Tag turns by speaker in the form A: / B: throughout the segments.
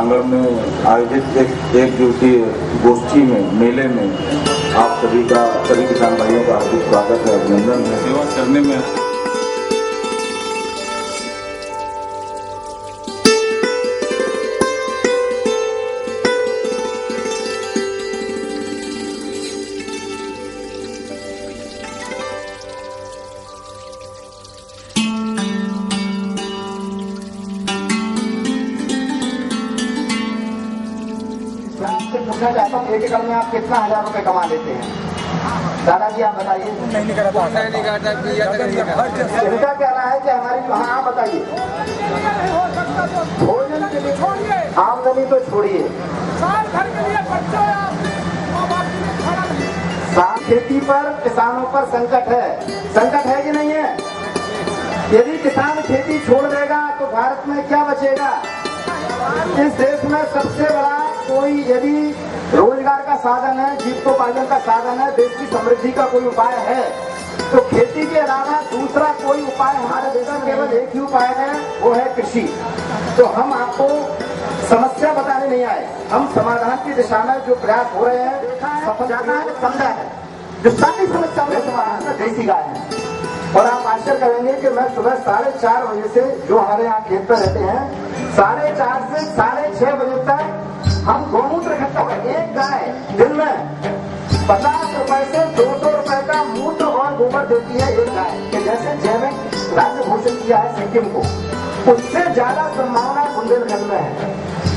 A: प्रांगण में आयोजित एक दिवसीय गोष्ठी में मेले में आप सभी किसान भाइयों का हार्दिक स्वागत है, अभिनंदन है। सेवा करने में
B: पूछना चाहता हूँ, एक एकड़ में आप कितना 1000 रुपए कमा लेते हैं? दादाजी आप बताइए।
C: नहीं करता,
B: इनका कहना है कि हमारी जो, हाँ आप बताइए। भोजन के लिए छोड़िए, आमदनी तो छोड़िए,
C: साल भर के लिए बच्चों
B: खेती पर किसानों पर संकट है कि नहीं है? यदि किसान खेती छोड़ देगा तो भारत में क्या बचेगा? इस देश में सबसे बड़ा कोई यदि रोजगार का साधन है, जीविकोपार्जन का साधन है, देश की समृद्धि का कोई उपाय है तो खेती के अलावा दूसरा कोई उपाय हमारे देश में केवल एक ही उपाय है, वो है कृषि। तो हम आपको समस्या बताने नहीं आए, हम समाधान की दिशा में जो प्रयास हो रहे हैं सफलता है, समझा है। जो सारी समस्या में समाधान है देसी गाय है। और आप आश्चर्य करेंगे कि मैं सुबह 4:30 बजे से, जो हमारे यहाँ खेत पर रहते हैं, 4:30 से 6:30 बजे तक हम गौमूत्र इकट्ठा कर, एक गाय दिन में 50 रुपए से 200 रुपए का मूत्र और गोबर देती है एक गाय, कि जैसे जैविक राज्य घोषित किया है सिक्किम को, उससे ज्यादा संभावना बुंदेलखंड में है।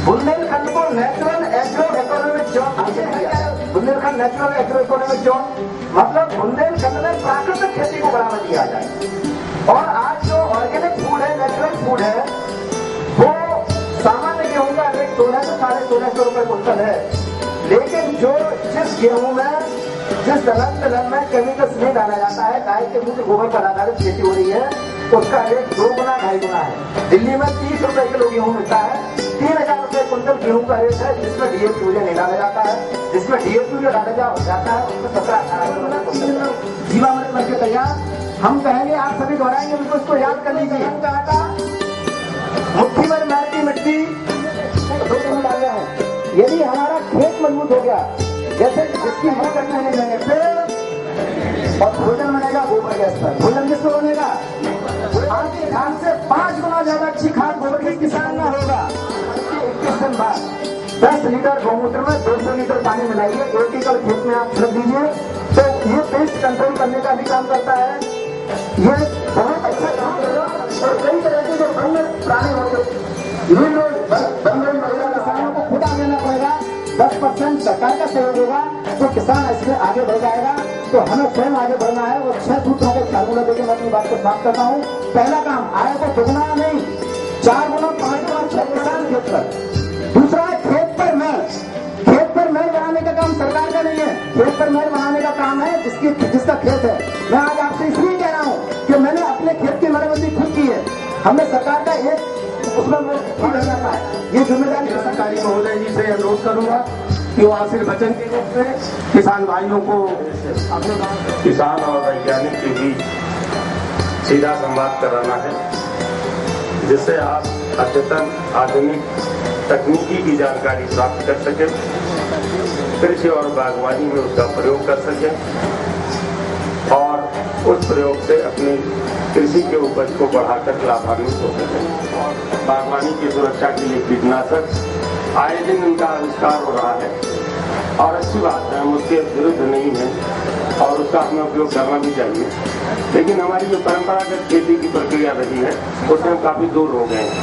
B: बुंदेलखंड को नेचुरल एग्रो इकोनॉमिक जोन दिया, Bundelkhand natural agro economic zone मतलब बुंदेलखंड में प्राकृतिक खेती को बढ़ावा दिया जाए। और आज जो ऑर्गेनिक फूड है, नेचुरल फूड है, वो सामान्य गेहूं का रेट 1600 रुपए कुंटल है, लेकिन जो जिस गेहूं में, जिस दलहन में केमिकल्स नहीं डाला जाता है, गाय के मूत्र गोबर पर आधारित खेती हो रही है, उसका रेट 2 गुना 2.5 गुना है। दिल्ली में 30 रुपए किलो गेहूं मिलता है, 3000 रुपए कुंटल गेहूं का रेट है, जिसमें डीएपी यूरिया नहीं डाला जाता है, जिसमें डीएपी यूरिया डाला जाता है उसमें 17-18 जीवामृत बन के तैयार। हम कहेंगे, आप सभी दोहराएंगे, बिल्कुल उसको याद कर लीजिए। हम कहा था मुट्ठी भर मैल की मिट्टी 2 दिन डाले हैं, यदि हमारा खेत मजबूत हो गया, जैसे जिसकी हम करने नहीं लेंगे पेड़, और भोजन बनेगा गोबर गैस पर। भोजन किसको बनेगा? आपके धान से 5 गुना ज्यादा अच्छी खाद गोबर गैस किसान ना होगा। 21 दिन बाद 10 लीटर गौमूत्र में 200 लीटर पानी मिलाइए, 1 एकड़ खेत में आप छिड़क दीजिए, तो ये पेस्ट कंट्रोल करने का भी काम करता है। ये बहुत अच्छा काम करेगा। और कई तरह के जो वन्य प्राणी होते ये लोग वन्य महिला किसानों को खुद आगे देना पड़ेगा, 10% सरकार का सहयोग होगा तो किसान इसमें आगे बढ़ जाएगा। तो हमें स्वयं आगे बढ़ना है और 6 सूत्रों को फार्मूला देकर मैं अपनी बात को समाप्त करता हूँ। पहला काम, आय को दुगना नहीं, 4 गुना 5 गुना 6 किसान खेत पर। दूसरा है खेत पर महल बनाने का काम सरकार का नहीं है, खेत पर महल बनाने का काम है जिसका खेत है। मैं आज आपसे इसलिए कह रहा हूँ कि मैंने अपने खेत की मरम्मती खुद की है, हमने सरकार का एक उसमें रह जाता है, ये जिम्मेदारी सरकारी महोदय जी से अनुरोध करूंगा कि वो आशीर्वचन के रूप में किसान भाइयों को अपने
D: किसान और वैज्ञानिक के बीच सीधा संवाद कराना है, जिससे आप अद्यतन आधुनिक तकनीकी की जानकारी प्राप्त कर सकें, कृषि और बागवानी में उसका प्रयोग कर सकें और उस प्रयोग से अपनी कृषि के उपज को बढ़ाकर लाभान्वित हो सकें। बागवानी की सुरक्षा के लिए कीटनाशक आए दिन उनका आविष्कार हो रहा है और अच्छी बात है, हम उसके विरुद्ध नहीं हैं और उसका हमें उपयोग करना भी चाहिए। लेकिन हमारी जो परंपरागत खेती की प्रक्रिया रही है उससे हम काफी दूर हो गए हैं।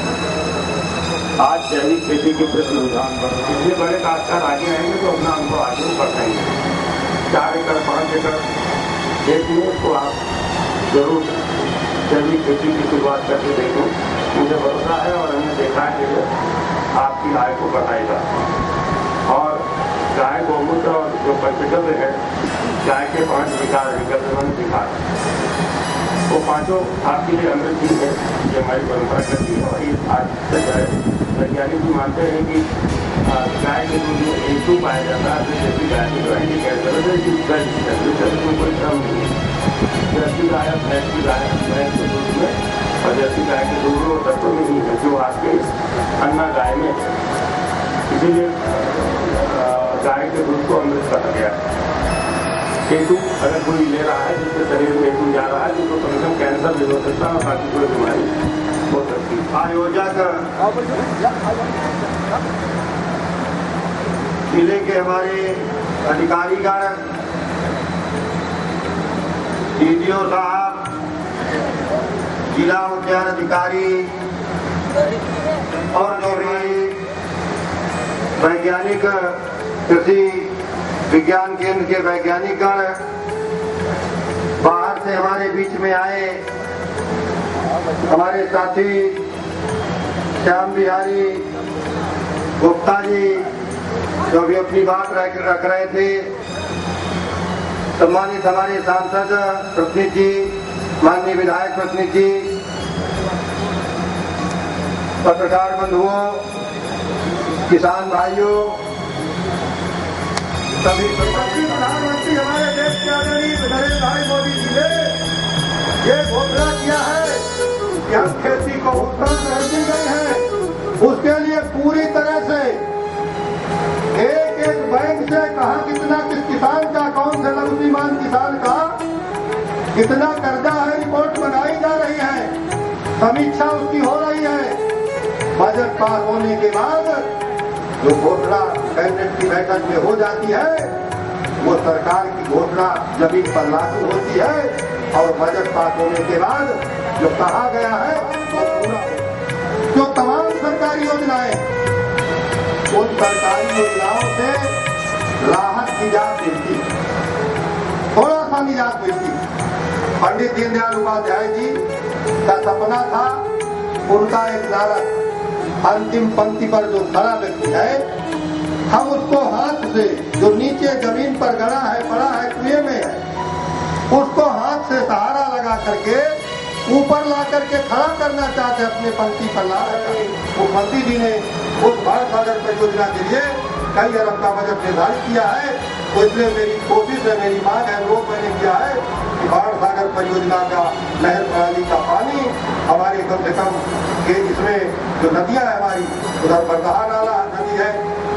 D: आज जैविक खेती के प्रति रुझान बढ़ रहा है, इसलिए बड़े काश्तकार आगे आएंगे तो अपना अनुभव आगे बढ़ाएंगे। 4 एकड़ 5 एकड़ खेत में उसको आप जरूर जैविक खेती की शुरुआत करके देखो, मुझे भरोसा है और हमने देखा है कि आपकी आय को बढ़ाएगा। और गाय गौमूत्र और जो पंचगव्य है, गाय के 5 विकार विकल्प दिखा, वो 5 आपके लिए अमृत भी है, ये हमारी परंपरा करती है। और ये आज तक है, वैज्ञानिक भी मानते हैं कि गाय के दूध में A2 पाया जाता है, जैसी गाय की जो है कोई कम नहीं है। जैसी गाय भैंस की गाय भैंस के दूध में और जैसी गाय के दूध और तत्व में नहीं है जो आपके अन्ना गाय में है। इसीलिए गाय के दूध को अमृत कहा गया है। केतु अगर कोई ले रहा है जिसके शरीर में केतु जा रहा है तो कम से कम कैंसर भी हो सकता है और बाकी कोई बीमारी हो सकती है।
B: आयोजक जिले के हमारे अधिकारीगण, डीडीओ साहब, जिला उद्यान अधिकारी और जो भी वैज्ञानिक कृषि विज्ञान केंद्र के वैज्ञानिकगण बाहर से हमारे बीच में आए, हमारे साथी श्याम बिहारी गुप्ता जी जो भी अपनी बात रख रहे थे, सम्मानित हमारे सांसद प्रतिनिधि जी, माननीय विधायक प्रतिनिधि जी, पत्रकार बंधुओं, किसान भाइयों, सभी प्रधानमंत्री हमारे देश के आदरणीय नरेंद्र भाई मोदी जी ने ये घोषणा किया है कि हम खेती को उत्तम कर दी गई है। उसके लिए पूरी तरह से एक एक बैंक से कहा कितना किस किसान का, कौन से लघु सीमांत किसान का कितना कर्जा है, रिपोर्ट बनाई जा रही है, समीक्षा उसकी हो रही है। बजट पास होने के बाद जो घोषणा कैबिनेट की बैठक में हो जाती है वो सरकार की घोषणा जमीन पर लागू होती है और बजट पास होने के बाद जो कहा गया है वो पूरा। जो तमाम सरकारी योजनाएं, उन सरकारी योजनाओं से राहत की जात मिलती, थोड़ा सा निजात मिलती। पंडित दीनदयाल उपाध्याय जी का सपना था, उनका एक नारा, अंतिम पंक्ति पर जो खड़ा व्यक्ति है, हम उसको हाथ से जो नीचे जमीन पर गड़ा है, पड़ा है, कुएं में है, उसको हाथ से सहारा लगा करके ऊपर ला करके खड़ा करना चाहते, अपने पंक्ति पर ला करके। मुख्यमंत्री जी ने उस भारत सागर परियोजना के लिए कई अरब का बजट निर्धारित किया है। तो इसलिए मेरी कोशिश है, मेरी मांग है, अनुरोध मैंने किया है कि भारत सागर परियोजना का नहर प्रणाली का पानी हमारे कम से कम के इसमें जो नदियां है हमारी, उधर बरदहा नाला नदी है,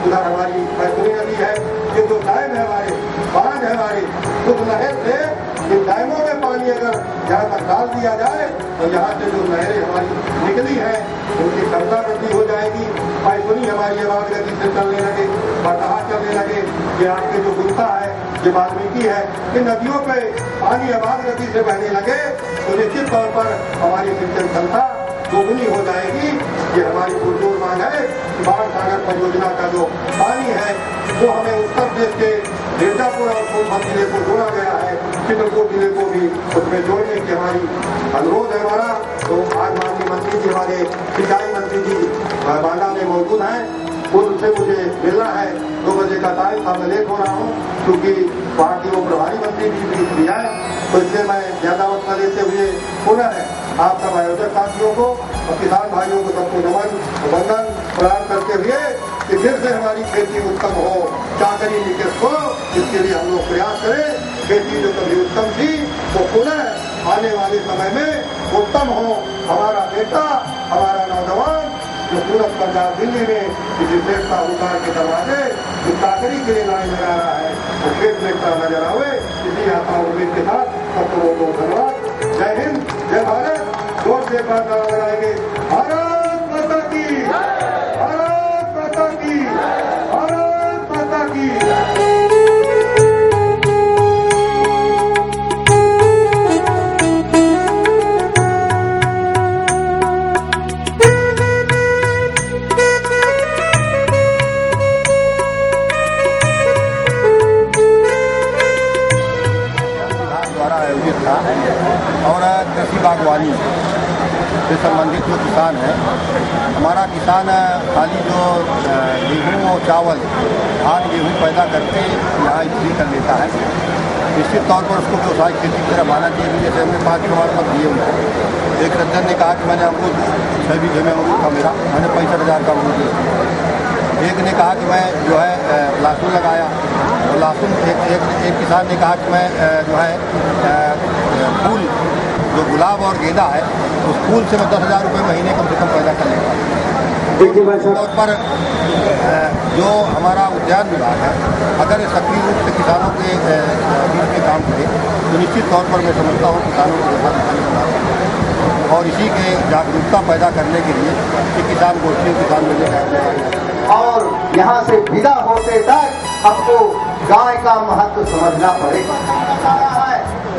B: उधर हमारी मैत्री नदी है, ये जो डैम है हमारे, बांध है हमारे, उस नहर से इन डैमों में पानी अगर यहाँ तक डाल दिया जाए तो यहाँ से जो नहरें हमारी निकली है उनकी क्षमता वृद्धि हो जाएगी, पाइपनी हमारी आवाज गति से चलने लगे, बरदहा चलने लगे। ये आपके जो गुप्ता है, ये वाल्मीकि है, इन नदियों पे पानी आवाज गति से बहने लगे तो निश्चित तौर पर हमारी सिंचन क्षमता दोगुनी हो जाएगी। ये हमारी पुरजोर मांग है कि बाढ़ सागर परियोजना का जो पानी है वो हमें उत्तर प्रदेश के मिर्जापुर और सोनभद्र जिले को जोड़ा गया है, चित्रकूट जिले को भी उसमें जोड़ने की हमारी अनुरोध है हमारा। तो आज माननीय मंत्री जी, हमारे सिंचाई मंत्री जी बांदा में मौजूद हैं, उनसे मुझे मिलना है। 2 बजे का टाइम था, मैं लेट हो रहा हूँ क्योंकि पार्टी को प्रभारी मंत्री भी दिया है, तो इसलिए मैं ज्यादा वक्त न लेते हुए पुनः आप सब आयोजक साथियों को और किसान भाइयों को सबको नमन वंदन प्रदान करते हुए कि फिर से हमारी खेती उत्तम हो, चाकरी निकट हो, इसके लिए हम लोग प्रयास करें। खेती जो कभी उत्तम थी वो पुनः आने वाले समय में उत्तम हो। हमारा बेटा, हमारा नौजवान जो सूरत पंजाब दिल्ली में किसी देश का उतार के दरवाजे जो चाकरी के लिए लाइन लगा रहा है वो खेत देखता नजर आवे। इसी आशा उम्मीद के साथ सबको बहुत बहुत धन्यवाद। जय हिंद, जय भारत। जोर से नारा लगाएंगे, भारत माता की, भारत माता की, भारत माता की।
E: और कृषि बागवानी से संबंधित जो किसान है, हमारा किसान खाली जो गेहूँ और चावल, धान गेहूँ पैदा करके यहाँ बिक्री कर लेता है, निश्चित तौर पर उसको व्यवसायिक खेती की तरफ आना चाहिए। जैसे हमने 5 प्रमाण पत्र दिए हुए हैं। एक सज्जन ने कहा कि मैंने अमरूद 6 बीघे में अमरूद था मेरा, मैंने 65,000 का अमरूद लिया। एक ने कहा कि मैं जो है लहसुन लगाया, और लहसुन एक किसान ने कहा कि मैं जो है फूल जो गुलाब और गेंदा है उस फूल से मैं 10,000 रुपये महीने कम से कम पैदा कर लेता हूँ। तौर पर जो हमारा उद्यान विभाग है, अगर ये सक्रिय रूप से किसानों के बीच में काम करे तो निश्चित तौर पर मैं समझता हूँ किसानों को जैसा किसान बना सकते। और इसी के जागरूकता पैदा करने के लिए कि किसान गोष्ठी किसान मेले का
B: और यहाँ से विदा होते तक हमको गाय का महत्व समझना पड़ेगा।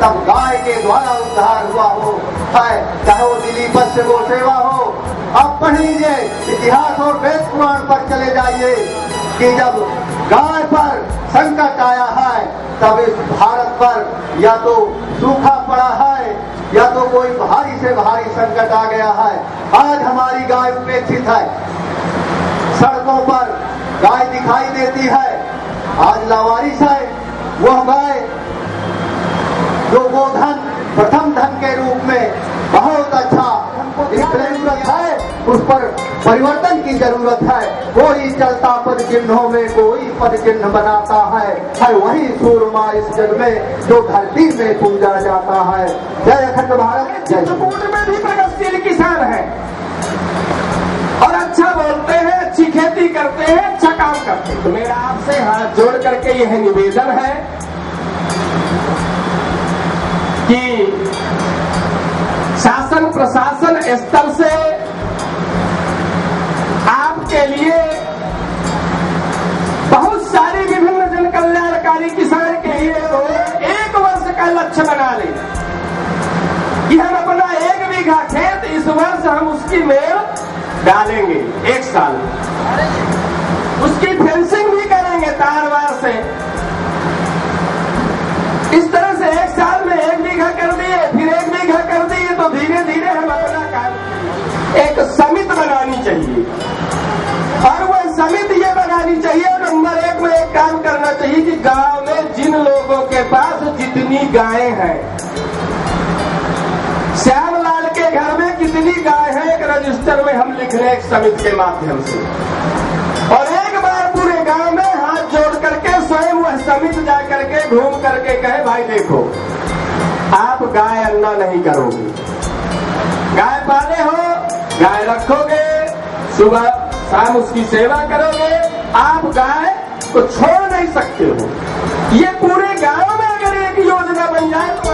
B: तब गाय के द्वारा उद्धार हुआ हो है, चाहे वो दिलीप से गो सेवा हो। अब पढ़िए इतिहास और वेद पुराण पर चले जाइए कि जब गाय पर संकट आया है तब इस भारत पर या तो सूखा पड़ा है या तो कोई भारी से भारी संकट आ गया है। आज हमारी गाय उपेक्षित है, सड़कों पर गाय दिखाई देती है, आज लावारिस है। वह गाय जो गोधन प्रथम धन के रूप में बहुत अच्छा जरूरत है, उस पर परिवर्तन की जरूरत है। कोई चलता पद चिन्हों में कोई पद चिन्ह बनाता है वही सूरमा इस जग में जो धरती में पूजा जाता है। जय अखंड भारत। जय।
C: चित्रकूट में भी प्रगतिशील किसान है और अच्छा बोलते हैं, अच्छी खेती करते हैं, अच्छा काम करते हैं। तो मेरा आपसे हाथ जोड़ करके यह निवेदन है कि शासन प्रशासन स्तर से आपके लिए बहुत सारी विभिन्न जन कल्याणकारी किसान के लिए तो 1 वर्ष का लक्ष्य बना ले कि हम अपना 1 बीघा खेत इस वर्ष हम उसकी मेल डालेंगे। 1 साल उसकी फेंसिंग भी करेंगे तारवार से। इस तरह से 1 साल में 1 बीघा कर दिए, फिर 1 बीघा कर दिए, तो धीरे धीरे हम अपना काम एक समिति बनानी चाहिए। और वह समिति ये बनानी चाहिए, नंबर 1 में एक काम करना चाहिए कि गांव में जिन लोगों के पास जितनी गायें हैं, श्यामलाल के घर में कितनी गाय है, एक रजिस्टर में हम लिख रहे हैं एक समिति के माध्यम से। और एक बार पूरे गांव में हाथ जोड़ करके स्वयं वह समिति जा करके घूम करके कहे भाई देखो आप गाय अन्ना नहीं करोगे, गाय पाले हो, गाय रखोगे, सुबह शाम उसकी सेवा करोगे, आप गाय को छोड़ नहीं सकते हो। ये पूरे गांव में अगर एक योजना बन जाए तो